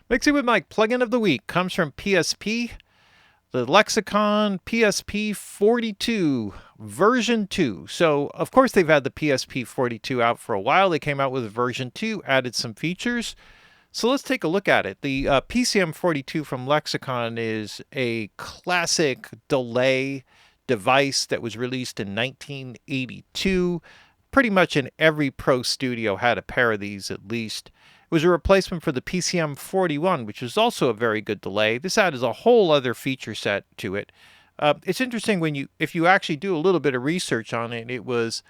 Mixing with Mike plugin of the week comes from PSP, the Lexicon PSP42 version 2. So, of course, they've had the PSP42 out for a while. They came out with version 2, added some features. So let's take a look at it. The PCM42 from Lexicon is a classic delay device that was released in 1982. Pretty much in every pro studio had a pair of these at least. It was a replacement for the PCM41, which was also a very good delay. This added a whole other feature set to it. It's interesting if you actually do a little bit of research on it, it was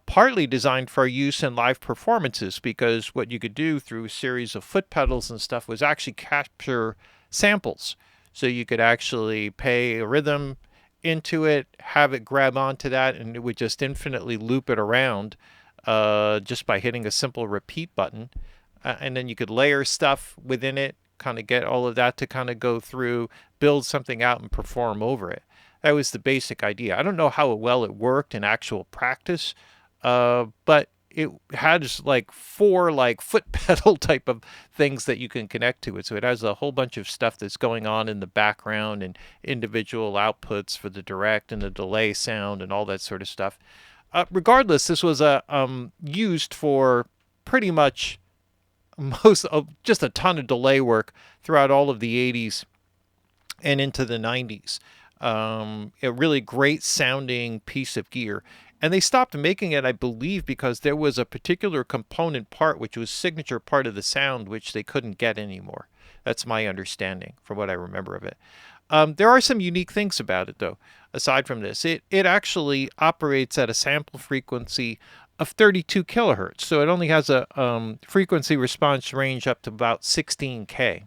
partly designed for use in live performances, because what you could do through a series of foot pedals and stuff was actually capture samples. So you could actually pay a rhythm into it, have it grab onto that, and it would just infinitely loop it around just by hitting a simple repeat button. And then you could layer stuff within it, kind of get all of that to kind of go through, build something out and perform over it. That was the basic idea. I don't know how well it worked in actual practice, but it has like 4 foot pedal type of things that you can connect to it. So it has a whole bunch of stuff that's going on in the background and individual outputs for the direct and the delay sound and all that sort of stuff. Regardless, this was used for pretty much most of just a ton of delay work throughout all of the 80s and into the 90s. A really great sounding piece of gear. And they stopped making it, I believe, because there was a particular component part which was signature part of the sound which they couldn't get anymore. That's my understanding from what I remember of it. There are some unique things about it, though. Aside from this, it actually operates at a sample frequency of 32 kilohertz. So it only has a frequency response range up to about 16K.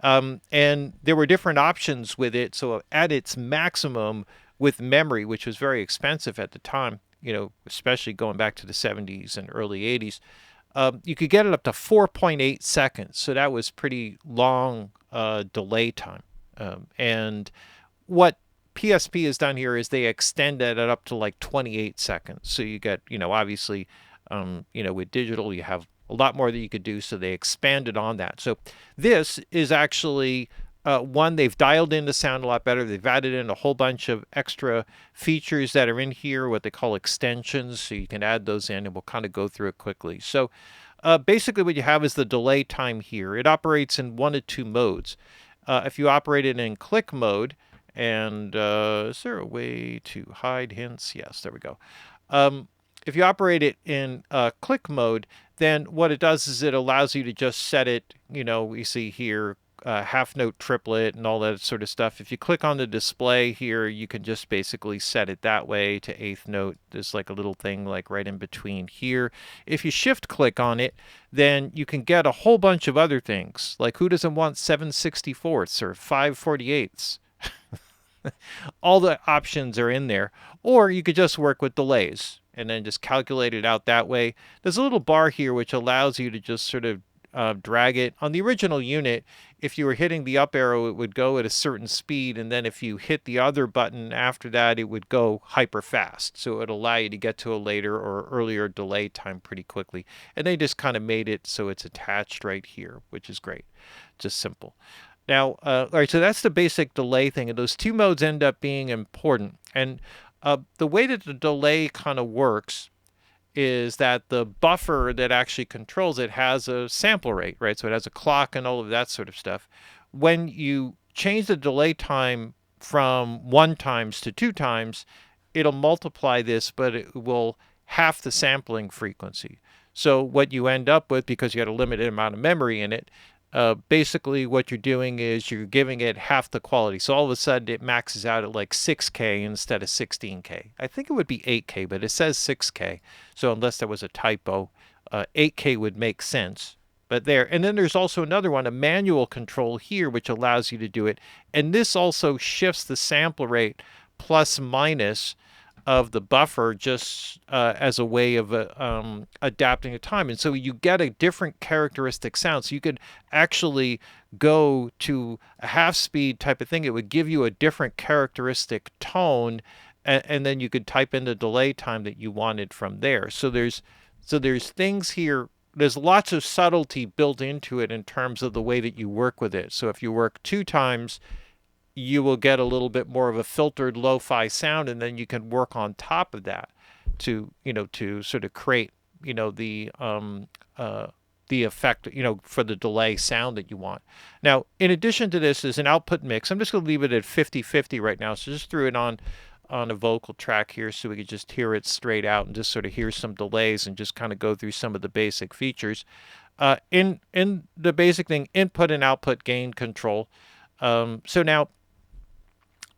And there were different options with it. So at its maximum with memory, which was very expensive at the time, especially going back to the 70s and early 80s, you could get it up to 4.8 seconds. So that was pretty long delay time. And what PSP has done here is they extended it up to like 28 seconds. So you get, obviously, with digital, you have a lot more that you could do. So they expanded on that. So this is actually one, they've dialed in the sound a lot better. They've added in a whole bunch of extra features that are in here, what they call extensions. So you can add those in and we'll kind of go through it quickly. So basically what you have is the delay time here. It operates in 1 of 2 modes. If you operate it in click mode, and is there a way to hide hints? Yes, there we go. If you operate it in click mode, then what it does is it allows you to just set it, we see here, half note triplet and all that sort of stuff. If you click on the display here, you can just basically set it that way to 8th note. There's like a little thing like right in between here. If you shift click on it, then you can get a whole bunch of other things. Like who doesn't want 7/64ths or 5/48ths? All the options are in there. Or you could just work with delays and then just calculate it out that way. There's a little bar here which allows you to just sort of drag it. On the original unit, if you were hitting the up arrow, it would go at a certain speed, and then if you hit the other button after that, it would go hyper fast. So it would allow you to get to a later or earlier delay time pretty quickly. And they just kind of made it so it's attached right here, which is great. Just simple. Now, all right, so that's the basic delay thing, and those 2 modes end up being important. And the way that the delay kind of works is that the buffer that actually controls it has a sample rate, right? So it has a clock and all of that sort of stuff. When you change the delay time from 1 times to 2 times, it'll multiply this, but it will half the sampling frequency. So what you end up with, because you got a limited amount of memory in it, basically what you're doing is you're giving it half the quality. So all of a sudden it maxes out at like 6K instead of 16K. I think it would be 8K, but it says 6K. So unless there was a typo, 8K would make sense. But there, and then there's also another one, a manual control here, which allows you to do it. And this also shifts the sample rate plus minus of the buffer just as a way of adapting to time. And so you get a different characteristic sound. So you could actually go to a half speed type of thing. It would give you a different characteristic tone, and then you could type in the delay time that you wanted from there. So there's things here there's lots of subtlety built into it in terms of the way that you work with it. So if you work 2 times, you will get a little bit more of a filtered lo-fi sound, and then you can work on top of that to, to sort of create, the effect, for the delay sound that you want. Now, in addition to this is an output mix. I'm just going to leave it at 50-50 right now. So just threw it on a vocal track here so we could just hear it straight out and just sort of hear some delays and just kind of go through some of the basic features. In the basic thing, input and output gain control. So now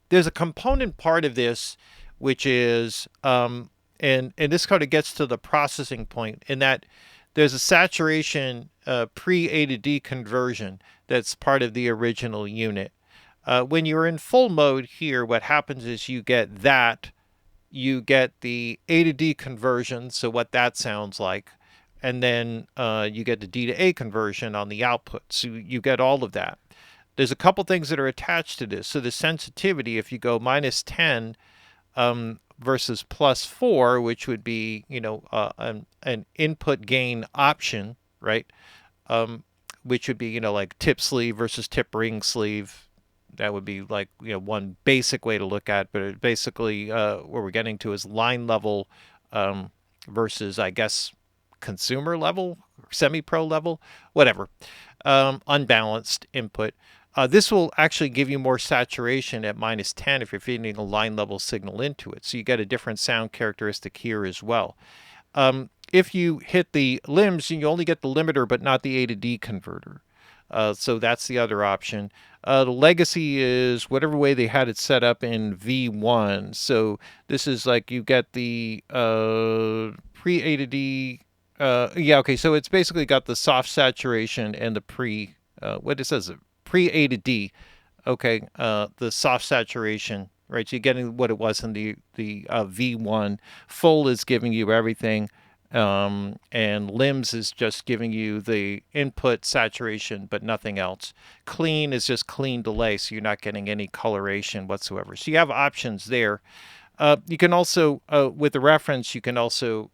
there's a component part of this, which is, and this kind of gets to the processing point, in that there's a saturation pre-A to D conversion that's part of the original unit. When you're in full mode here, what happens is you get that. You get the A to D conversion, so what that sounds like. And then you get the D to A conversion on the output. So you get all of that. There's a couple things that are attached to this. So the sensitivity, if you go -10 versus +4, which would be, an input gain option, right? Which would be, like tip sleeve versus tip ring sleeve. That would be like, one basic way to look at, but it basically what we're getting to is line level versus, I guess, consumer level, semi-pro level, whatever, unbalanced input. This will actually give you more saturation at -10 if you're feeding a line level signal into it. So you get a different sound characteristic here as well. If you hit the limbs, you only get the limiter, but not the A to D converter. So that's the other option. The legacy is whatever way they had it set up in V1. So this is like you get the pre-A to D. Yeah, okay, so it's basically got the soft saturation and the what it says, pre-A to D. Okay, the soft saturation, right? So you're getting what it was in the V1. Full is giving you everything. And limbs is just giving you the input saturation, but nothing else. Clean is just clean delay, so you're not getting any coloration whatsoever. So you have options there. You can also, with the reference, you can also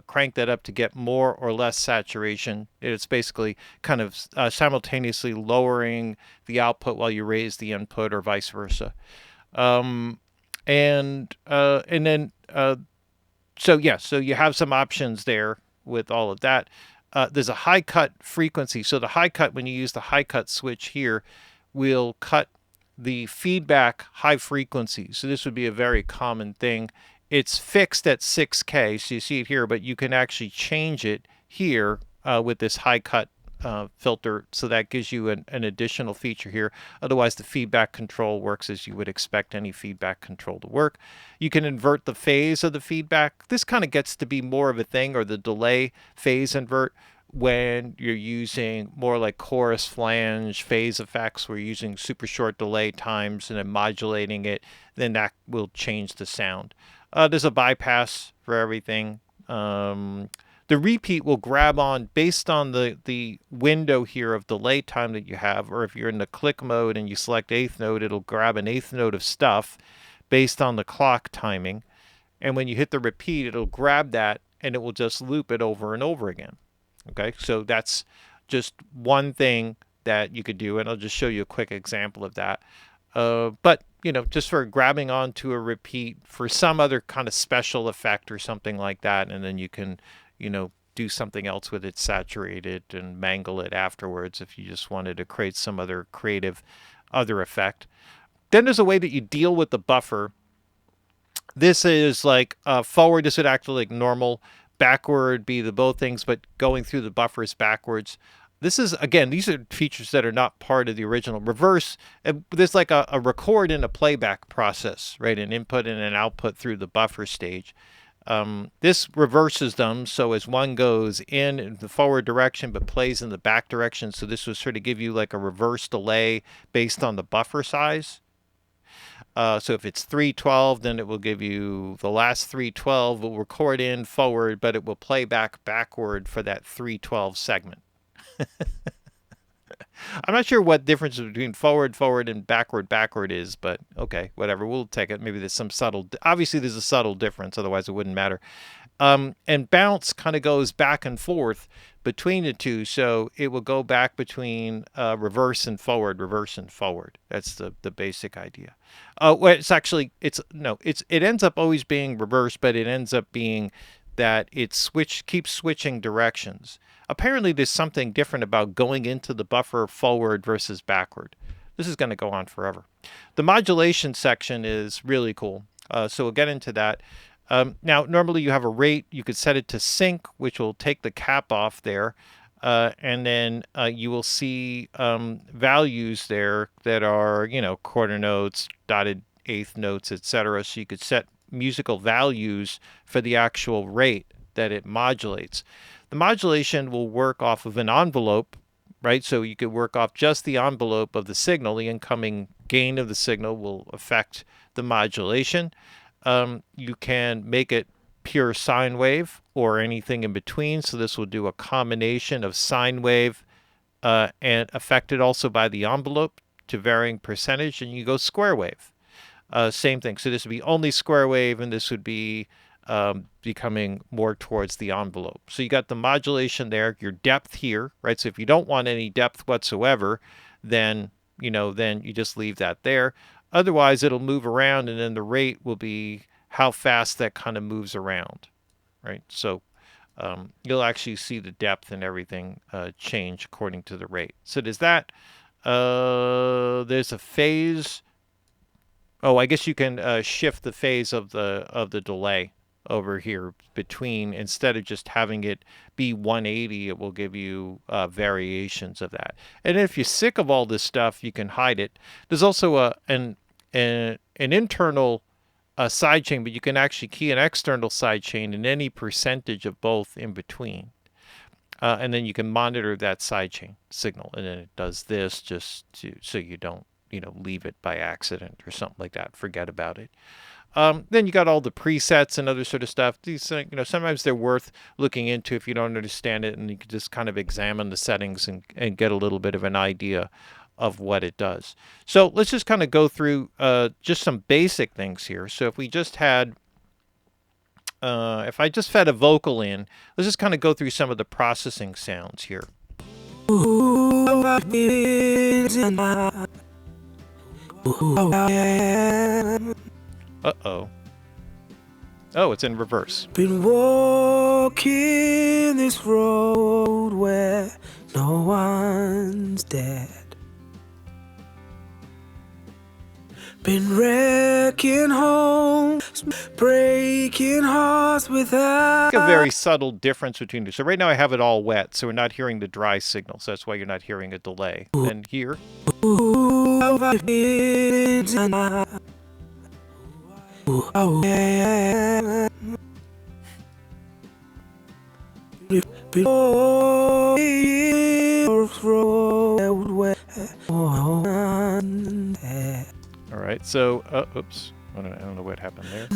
crank that up to get more or less saturation. It's basically kind of simultaneously lowering the output while you raise the input, or vice versa. And then so you have some options there with all of that. There's a high cut frequency. So the high cut, when you use the high cut switch here, will cut the feedback high frequency. So this would be a very common thing. It's fixed at 6K, so you see it here, but you can actually change it here with this high cut filter, so that gives you an additional feature here. Otherwise, the feedback control works as you would expect any feedback control to work. You can invert the phase of the feedback. This kind of gets to be more of a thing, or the delay phase invert, when you're using more like chorus flange phase effects, where you're using super short delay times and then modulating it, then that will change the sound. There's a bypass for everything. The repeat will grab on based on the window here of delay time that you have, or if you're in the click mode and you select 8th note, it'll grab an 8th note of stuff based on the clock timing. And when you hit the repeat, it'll grab that and it will just loop it over and over again. Okay, so that's just one thing that you could do, and I'll just show you a quick example of that. But, just for grabbing onto a repeat for some other kind of special effect or something like that, and then you can do something else with it, saturate it and mangle it afterwards if you just wanted to create some other creative other effect. Then there's a way that you deal with the buffer. This is like forward, this would act like normal. Backward be the both things, but going through the buffer is backwards. This is, again, these are features that are not part of the original. Reverse, there's like a record and a playback process, right? An input and an output through the buffer stage. This reverses them, so as one goes in the forward direction but plays in the back direction, so this would sort of give you like a reverse delay based on the buffer size. So if it's 312, then it will give you the last 312 will record in forward, but it will play back backward for that 312 segment. I'm not sure what difference between forward and backward is, but okay, whatever, we'll take it. Maybe there's some subtle, obviously there's a subtle difference, otherwise it wouldn't matter. And bounce kind of goes back and forth between the two, so it will go back between reverse and forward, reverse and forward. That's the basic idea. Well, it's actually it ends up always being reverse, but it ends up being that it keeps switching directions. Apparently, there's something different about going into the buffer forward versus backward. This is going to go on forever. The modulation section is really cool, so we'll get into that. Now, normally you have a rate. You could set it to sync, which will take the cap off there. And then you will see values there that are, quarter notes, dotted eighth notes, etc. So you could set musical values for the actual rate that it modulates. The modulation will work off of an envelope, right? So you could work off just the envelope of the signal. The incoming gain of the signal will affect the modulation. You can make it pure sine wave or anything in between. So this will do a combination of sine wave and affected also by the envelope to varying percentage. And you go square wave. Same thing. So this would be only square wave, and this would be becoming more towards the envelope. So you got the modulation there, your depth here, right? So if you don't want any depth whatsoever, then you just leave that there. Otherwise, it'll move around, and then the rate will be how fast that kind of moves around, right? So you'll actually see the depth and everything change according to the rate. So there's that. There's a phase. Oh, I guess you can shift the phase of the delay over here between, instead of just having it be 180, it will give you variations of that. And if you're sick of all this stuff, you can hide it. There's also an internal sidechain, but you can actually key an external sidechain and any percentage of both in between. And then you can monitor that sidechain signal, and then it does this just so you don't leave it by accident or something like that. Forget about it. Then you got all the presets and other sort of stuff. These, sometimes they're worth looking into if you don't understand it, and you can just kind of examine the settings and get a little bit of an idea of what it does. So let's just kind of go through just some basic things here. So if we just had, if I just fed a vocal in, let's just kind of go through some of the processing sounds here. Uh-oh. Oh, it's in reverse. Been walking this road where no one's dead. Been wrecking homes, breaking hearts without A very subtle difference between the two. So right now I have it all wet, so we're not hearing the dry signal. So that's why you're not hearing a delay. And here. All right, so, oops, I don't know what happened there.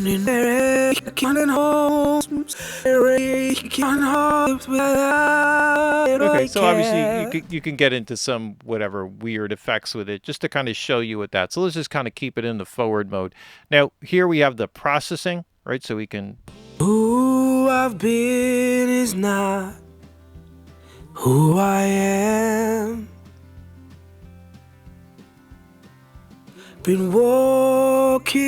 Okay, so obviously you can get into some whatever weird effects with it just to kind of show you what that. So let's just kind of keep it in the forward mode. Now, here we have the processing, right? So we can... Who I've been is not who I am. Been walking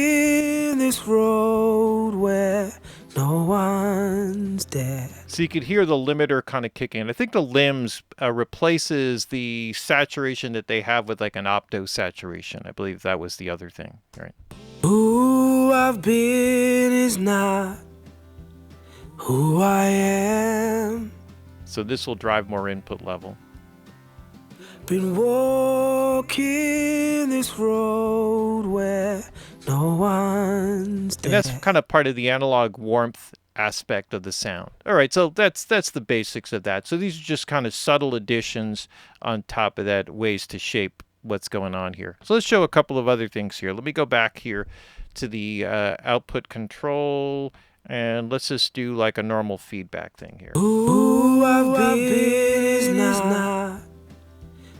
this road where no one's dead. So you could hear the limiter kind of kick in. I think the limbs replaces the saturation that they have with like an opto saturation. I believe that was the other thing, right? Who I've been is not who I am. So this will drive more input level. Been walking this road where no one's dead. And that's kind of part of the analog warmth aspect of the sound. All right, so that's the basics of that. So these are just kind of subtle additions on top of that, ways to shape what's going on here. So let's show a couple of other things here. Let me go back here to the output control, and let's just do like a normal feedback thing here. Who I've been is not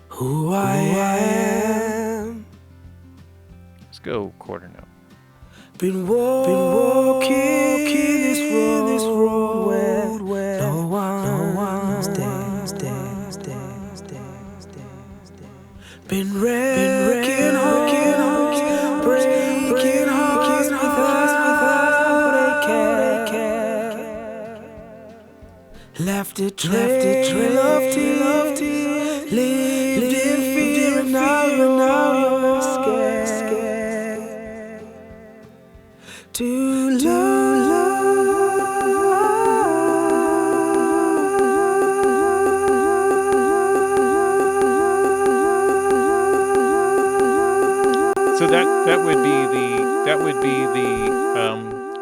who I am. Let's go quarter note. Been walking this road where no one's there. Been wrecking homes, breaking hearts without a care. Left a trail of tears, lived in fear, and now you're scared to love. So that would be the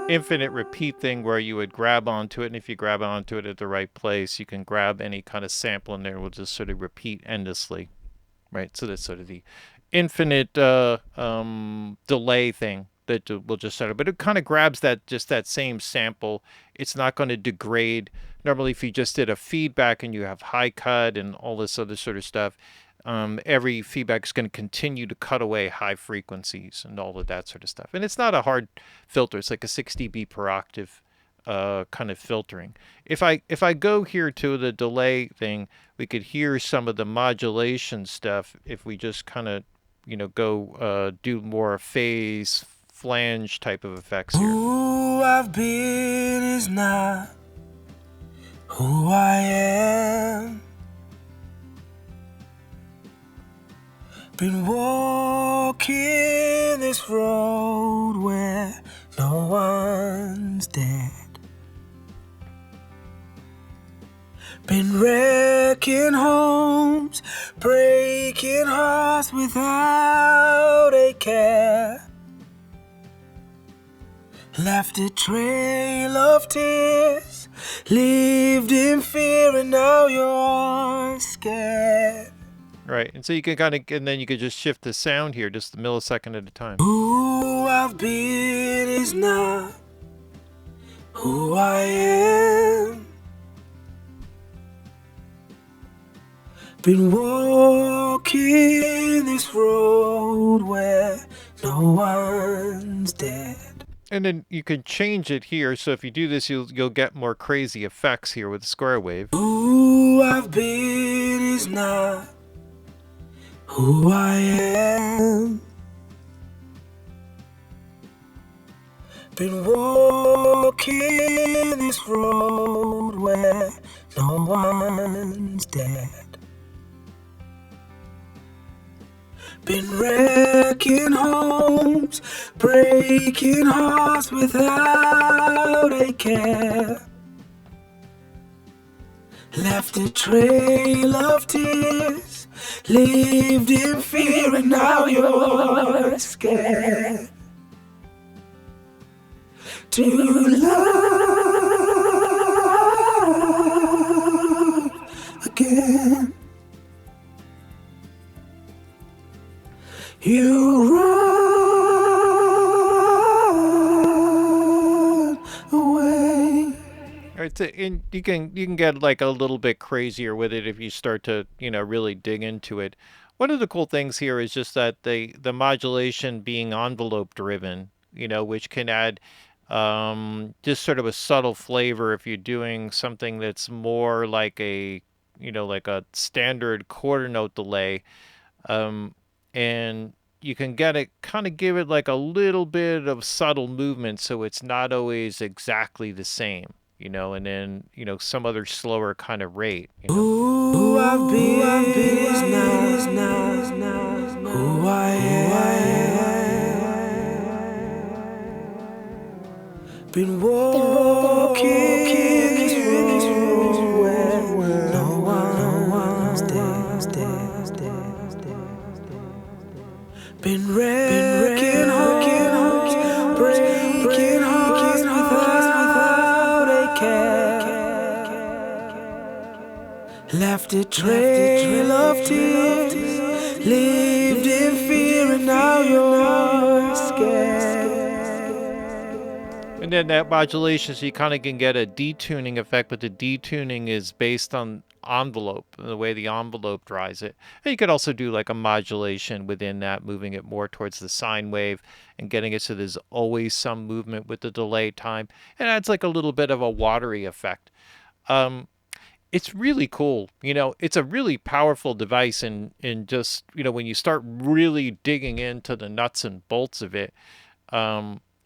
infinite repeat thing where you would grab onto it, and if you grab onto it at the right place, you can grab any kind of sample in there. It will just sort of repeat endlessly, right? So that's sort of the infinite delay thing that will just sort of, but it kind of grabs that same sample. It's not going to degrade. Normally, if you just did a feedback and you have high cut and all this other sort of stuff, every feedback is going to continue to cut away high frequencies and all of that sort of stuff. And it's not a hard filter. It's like a 6 dB per octave kind of filtering. If I go here to the delay thing, we could hear some of the modulation stuff if we just kind of, go do more phase flange type of effects here. Who I've been is not who I am. Been walking this road where no one's dead. Been wrecking homes, breaking hearts without a care. Left a trail of tears, lived in fear, and now you're scared. Right, and so you can and then you could just shift the sound here just a millisecond at a time. Who I've been is not who I am. Been walking this road where no one's dead. And then you can change it here, so if you do this, you'll get more crazy effects here with the square wave. Who I've been is not who I am. Been walking this road where no one's dead. Been wrecking homes, breaking hearts without a care. Left a trail of tears, lived in fear, and now you're scared to love again. You run away. All right, so and you can get like a little bit crazier with it if you start to really dig into it. One of the cool things here is just that the modulation being envelope driven, which can add just sort of a subtle flavor if you're doing something that's more like a like a standard quarter note delay. And you can give it like a little bit of subtle movement, so it's not always exactly the same, and then, some other slower kind of rate. Who I've been is now who I am. Been walking this road where no one's there. Been wrecking homes, breaking hearts without a care. Left a trail of tears, lived in fear, and now you're scared. And then that modulation, so you kind of can get a detuning effect, but the detuning is based on envelope, the way the envelope drives it. And you could also do like a modulation within that, moving it more towards the sine wave and getting it so there's always some movement with the delay time. It adds like a little bit of a watery effect. It's really cool. It's a really powerful device, and just, when you start really digging into the nuts and bolts of it,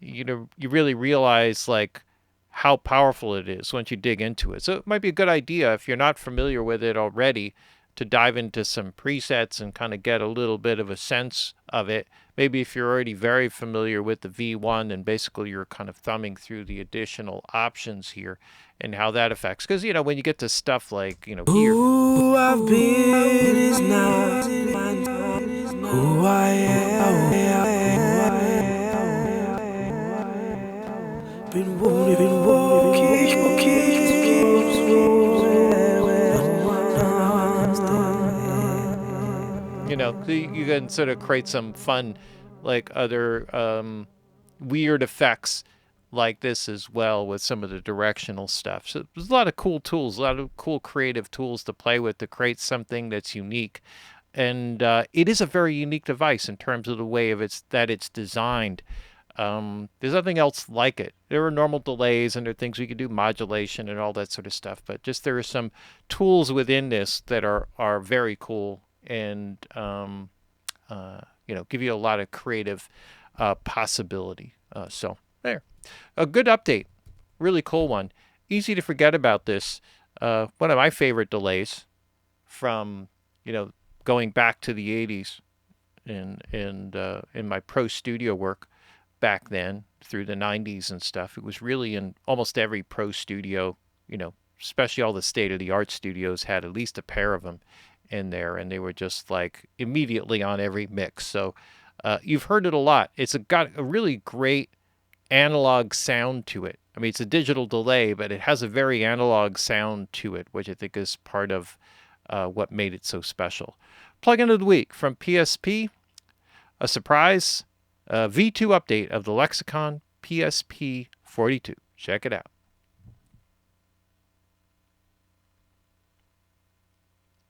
you really realize like how powerful it is once you dig into it. So it might be a good idea, if you're not familiar with it already, to dive into some presets and kind of get a little bit of a sense of it. Maybe if you're already very familiar with the V1, and basically you're kind of thumbing through the additional options here and how that affects. Because, when you get to stuff like, here. Who I've been is not who I am. Been wounded, You can sort of create some fun, like other weird effects like this as well with some of the directional stuff. So there's a lot of cool tools, a lot of cool creative tools to play with to create something that's unique. And it is a very unique device in terms of the way that it's designed. There's nothing else like it. There are normal delays, and there are things we can do, modulation and all that sort of stuff. But just there are some tools within this that are very cool, and give you a lot of creative possibility. So there, a good update, really cool one. Easy to forget about this. One of my favorite delays from going back to the 80s in my pro studio work back then through the 90s and stuff. It was really in almost every pro studio, especially all the state-of-the-art studios had at least a pair of them in there, and they were just like immediately on every mix. So you've heard it a lot. It's got a really great analog sound to it. I mean, it's a digital delay, but it has a very analog sound to it, which I think is part of what made it so special. Plugin of the week from PSP, a surprise V2 update of the Lexicon PSP42. Check it out.